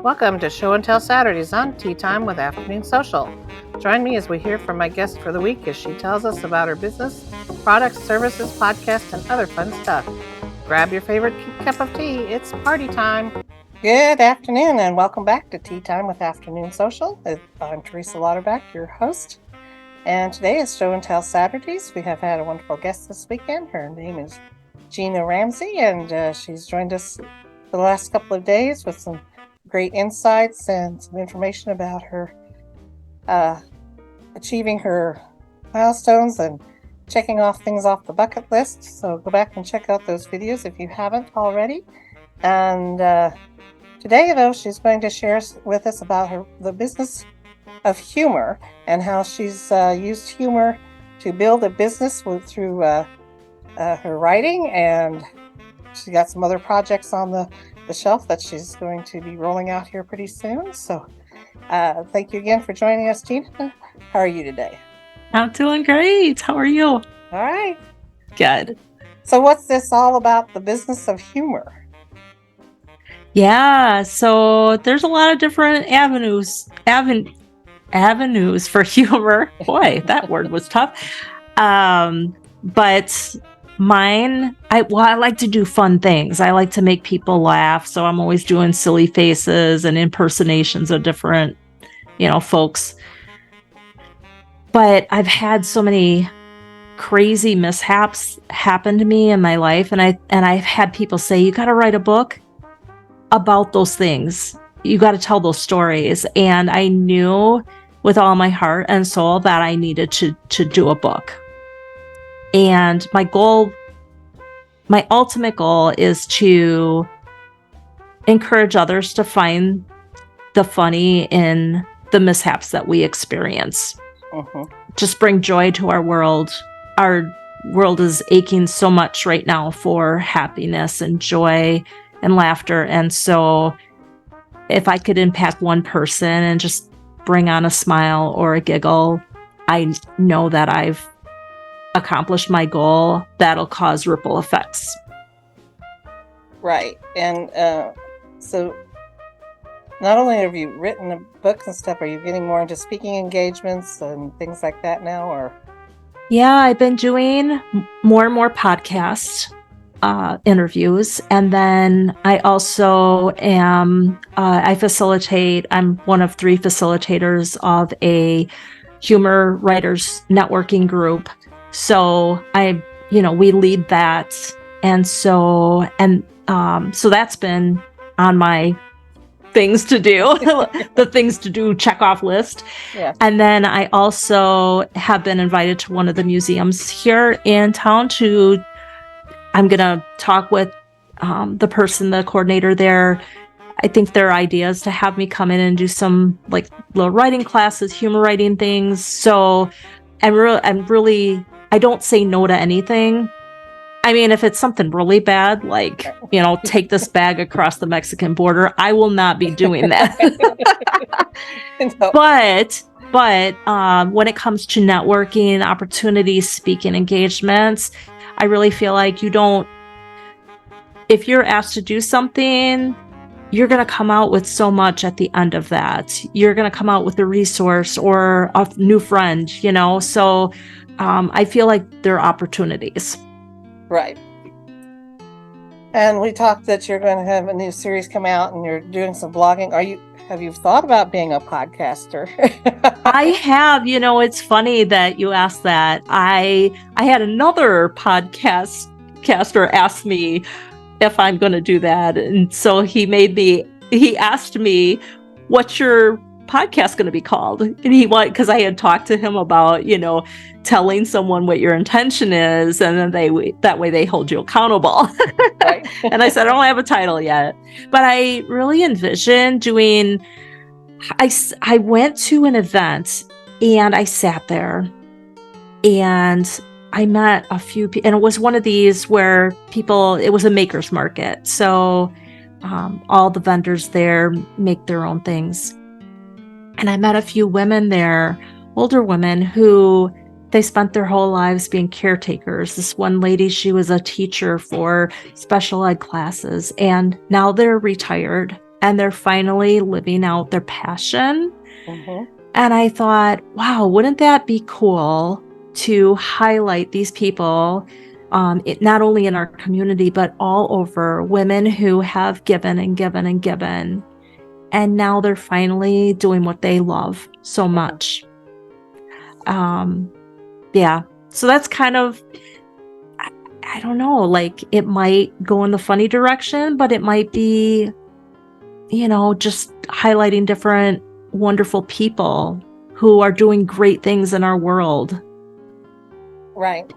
Welcome to Show and Tell Saturdays on Tea Time with Afternoon Social. Join me as we hear from my guest for the week as she tells us about her business, products, services, podcasts, and other fun stuff. Grab your favorite cup of tea. It's party time. Good afternoon and welcome back to Tea Time with Afternoon Social. I'm Teresa Lauterbach, your host. And today is Show and Tell Saturdays. We have had a wonderful guest this weekend. Her name is Gina Ramsey, and she's joined us for the last couple of days with some great insights and some information about her achieving her milestones and checking off things off the bucket list. So go back and check out those videos if you haven't already. And today, though, she's going to share with us about the business of humor and how she's used humor to build a business through her writing, and she's got some other projects on the shelf that she's going to be rolling out here pretty soon. So thank you again for joining us, Gina. How are you today? I'm doing great. How are you? All right. Good. So what's this all about, the business of humor? Yeah, so there's a lot of different avenues for humor. Boy, that word was tough. But mine, I like to do fun things. I like to make people laugh. So I'm always doing silly faces and impersonations of different, folks. But I've had so many crazy mishaps happen to me in my life. And I've had people say, you got to write a book about those things. You got to tell those stories. And I knew with all my heart and soul that I needed to do a book. And my ultimate goal is to encourage others to find the funny in the mishaps that we experience. Just bring joy to our world. Our world is aching so much right now for happiness and joy and laughter. And so if I could impact one person and just bring on a smile or a giggle, I know that I've accomplished my goal. That'll cause ripple effects. Right. And so not only have you written books and stuff, are you getting more into speaking engagements and things like that now? Or yeah, I've been doing more and more podcast interviews. And then I also I'm one of 3 facilitators of a humor writers networking group. So we lead that. And so that's been on my things to do, the things to do check off list. Yeah. And then I also have been invited to one of the museums here in town I'm going to talk with the coordinator there. I think their idea is to have me come in and do some little writing classes, humor writing things. So I don't say no to anything. I mean, if it's something really bad, take this bag across the Mexican border, I will not be doing that. No. But when it comes to networking, opportunities, speaking engagements, I really feel like if you're asked to do something, you're going to come out with so much at the end of that. You're going to come out with a resource or a new friend, So I feel like there are opportunities. Right. And we talked that you're going to have a new series come out and you're doing some blogging. Have you thought about being a podcaster? I have. It's funny that you asked that. I had another podcaster ask me if I'm going to do that. And so he asked me, what's your podcast going to be called? And because I had talked to him about, telling someone what your intention is, and then that way they hold you accountable. Right. And I said, I don't have a title yet, but I really envision doing, I went to an event and I sat there and I met a few people, and it was one of these where it was a maker's market. So all the vendors there make their own things. And I met a few women there, older women who they spent their whole lives being caretakers. This one lady, she was a teacher for special ed classes, and now they're retired and they're finally living out their passion. Mm-hmm. And I thought, wow, wouldn't that be cool to highlight these people, not only in our community, but all over, women who have given and given and given. And now they're finally doing what they love so much. Yeah. So that's kind of, I don't know, like it might go in the funny direction, but it might be, just highlighting different wonderful people who are doing great things in our world. Right.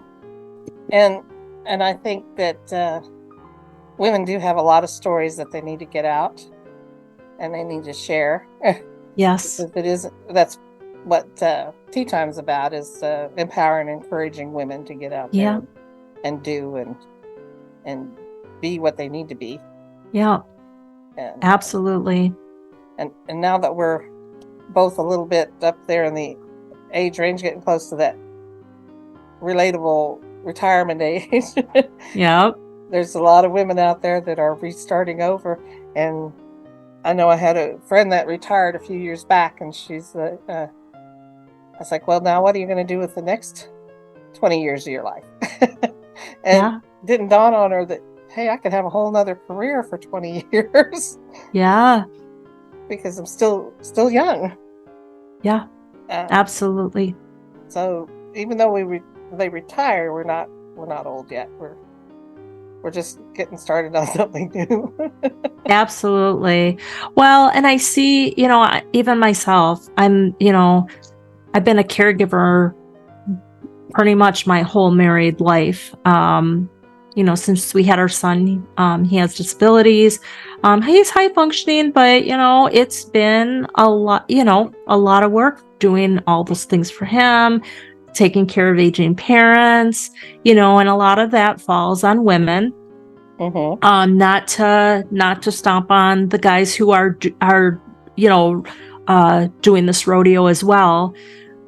And I think that women do have a lot of stories that they need to get out and they need to share. Yes. That's what Tea Time's about, is empowering and encouraging women to get out there and do and be what they need to be. Yeah. And, absolutely. And now that we're both a little bit up there in the age range, getting close to that relatable retirement age. Yep. There's a lot of women out there that are restarting over. And I know I had a friend that retired a few years back, and she's I was like, well, now what are you going to do with the next 20 years of your life? And didn't dawn on her that, hey, I could have a whole nother career for 20 years. Yeah. Because I'm still young. Yeah. Absolutely. So even though they retire, we're not old yet. We're just getting started on something new. Absolutely. Well, and I see, even myself, I've been a caregiver pretty much my whole married life. Since we had our son, he has disabilities. He's high functioning, but it's been a lot of work doing all those things for him, taking care of aging parents, and a lot of that falls on women. Mm-hmm. Not to stomp on the guys who are doing this rodeo as well.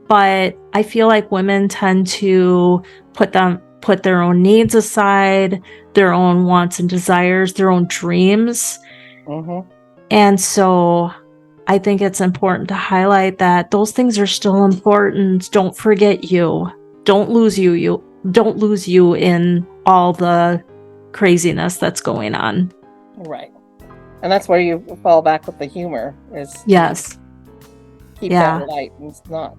But I feel like women tend to put their own needs aside, their own wants and desires, their own dreams. Mm-hmm. And so I think it's important to highlight that those things are still important. Don't forget you. Don't lose you. You don't lose you in all the craziness that's going on. Right. And that's where you fall back with the humor, is yes. Keep that light and not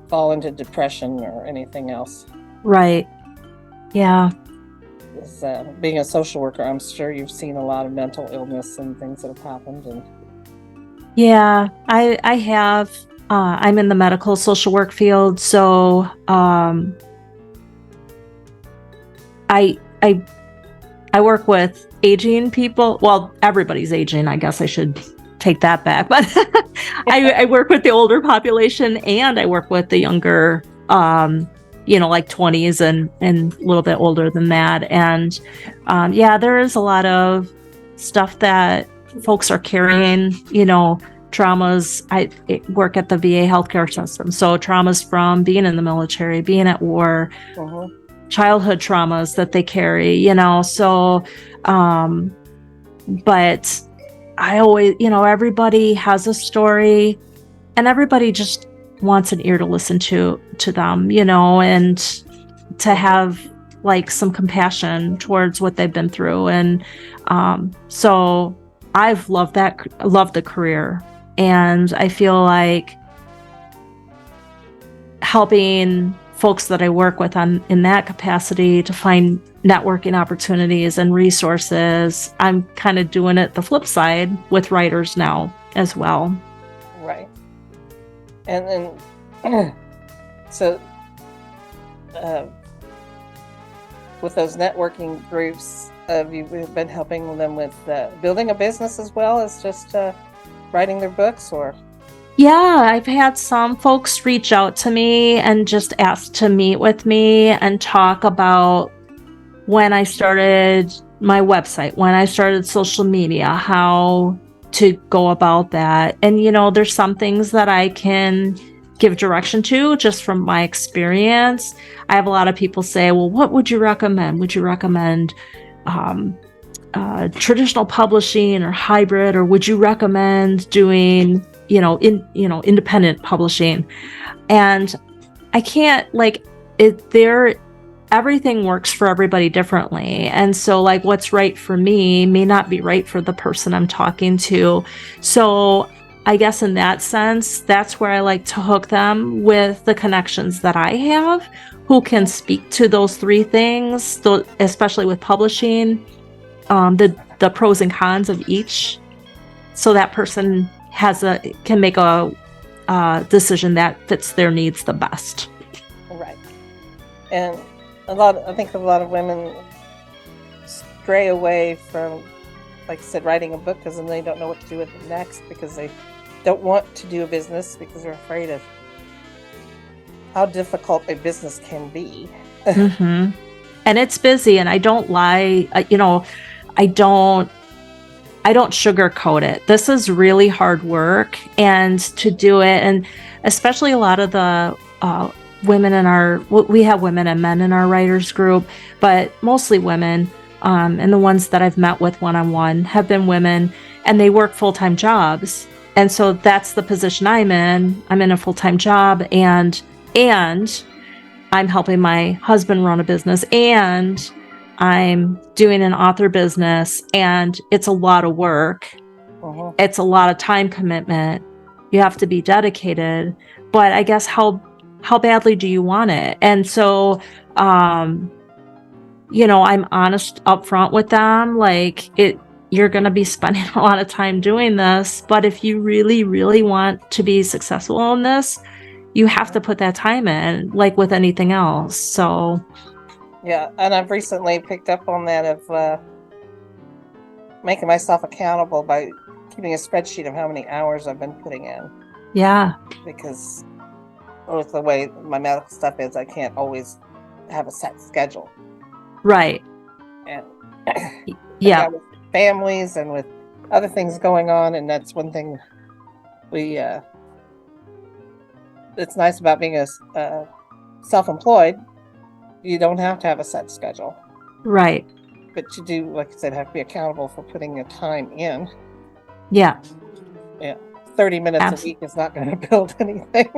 fall into depression or anything else. Right. Yeah. Being a social worker, I'm sure you've seen a lot of mental illness and things that have happened. And yeah, I have. I'm in the medical social work field, so I work with aging people. Well, everybody's aging. I guess I should take that back. But I work with the older population, and I work with the younger, like 20s and a little bit older than that. And there is a lot of stuff that folks are carrying, traumas. I work at the VA healthcare system. So traumas from being in the military, being at war, childhood traumas that they carry, so, but I always, everybody has a story, and everybody just wants an ear to listen to them, and to have like some compassion towards what they've been through. And so I've loved the career, and I feel like helping folks that I work with in that capacity to find networking opportunities and resources. I'm kind of doing it the flip side with writers now as well. Right. And then, so with those networking groups, have you been helping them with building a business as well as just writing their books, or? Yeah, I've had some folks reach out to me and just ask to meet with me and talk about when I started my website, when I started social media, how to go about that. And, there's some things that I can give direction to just from my experience. I have a lot of people say, well, what would you recommend? Would you recommend traditional publishing or hybrid, or would you recommend doing, independent publishing? And I can't, like, everything works for everybody differently. And so, like, what's right for me may not be right for the person I'm talking to. So I guess in that sense, that's where I like to hook them with the connections that I have who can speak to those three things, especially with publishing, the pros and cons of each. So that person can make a decision that fits their needs the best. Right. And I think a lot of women stray away from, like I said, writing a book because then they don't know what to do with it next, because they don't want to do a business because they're afraid of how difficult a business can be. Mm-hmm. And it's busy, and I don't lie. I don't sugarcoat it. This is really hard work, and to do it, and especially a lot of the women we have women and men in our writers group, but mostly women, and the ones that I've met with one-on-one have been women, and they work full-time jobs. And so that's the position I'm in. I'm in a full-time job, and I'm helping my husband run a business, and I'm doing an author business, and it's a lot of work. Uh-huh. It's a lot of time commitment. You have to be dedicated, but I guess how badly do you want it? And so, I'm honest up front with them, like, you're going to be spending a lot of time doing this, but if you really, really want to be successful in this, you have to put that time in, like with anything else. So yeah, and I've recently picked up on that of making myself accountable by keeping a spreadsheet of how many hours I've been putting in. Yeah. Because with the way my medical stuff is, I can't always have a set schedule. Right. And yeah, with families and with other things going on, and that's one thing it's nice about being a self-employed. You don't have to have a set schedule. Right. But you do, like I said, have to be accountable for putting your time in. Yeah. Yeah. 30 minutes a week is not going to build anything.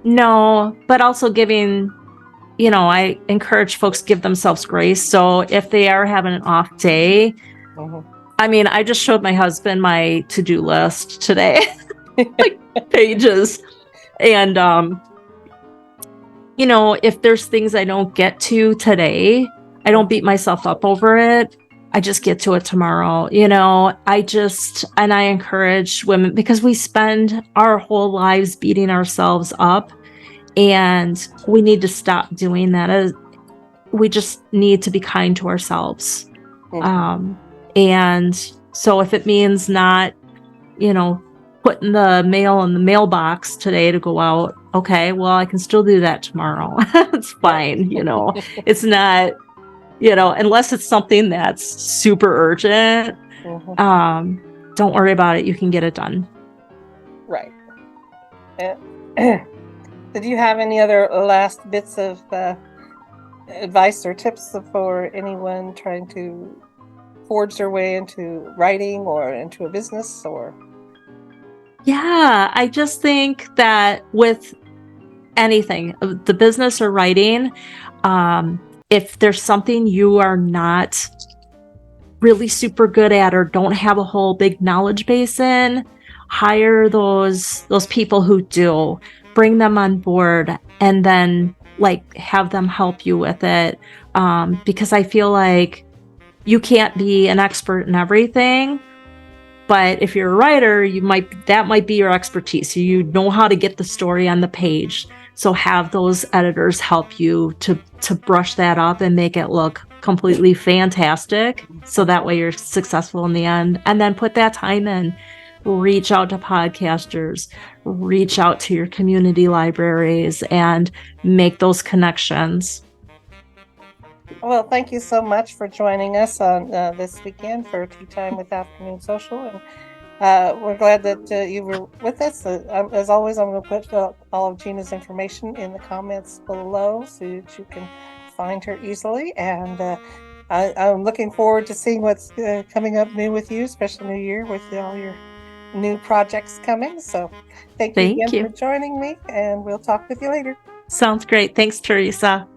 No, but also giving, I encourage folks to give themselves grace. So if they are having an off day, mm-hmm. I mean, I just showed my husband my to-do list today, like pages. And, if there's things I don't get to today, I don't beat myself up over it. I just get to it tomorrow. And I encourage women, because we spend our whole lives beating ourselves up, and we need to stop doing that. We just need to be kind to ourselves. Mm-hmm. And so if it means not, putting the mail in the mailbox today to go out, okay, well, I can still do that tomorrow. It's fine. It's not, unless it's something that's super urgent, mm-hmm. Don't worry about it. You can get it done. Right. Did you have any other last bits of advice or tips for anyone trying to forge their way into writing or into a business? Or yeah, I just think that with anything, the business or writing, if there's something you are not really super good at or don't have a whole big knowledge base in, hire those people who do. Bring them on board, and then have them help you with it. Because I feel like you can't be an expert in everything, but if you're a writer, that might be your expertise. You know how to get the story on the page. So have those editors help you to brush that up and make it look completely fantastic. So that way you're successful in the end. And then put that time in. Reach out to podcasters, reach out to your community libraries, and make those connections. Well, thank you so much for joining us on this weekend for Tea Time with Afternoon Social. And we're glad that you were with us. As always, I'm going to put all of Gina's information in the comments below so that you can find her easily. And I'm looking forward to seeing what's coming up new with you, especially New Year with all your new projects coming. So thank you again for joining me, and we'll talk with you later. Sounds great. Thanks, Teresa.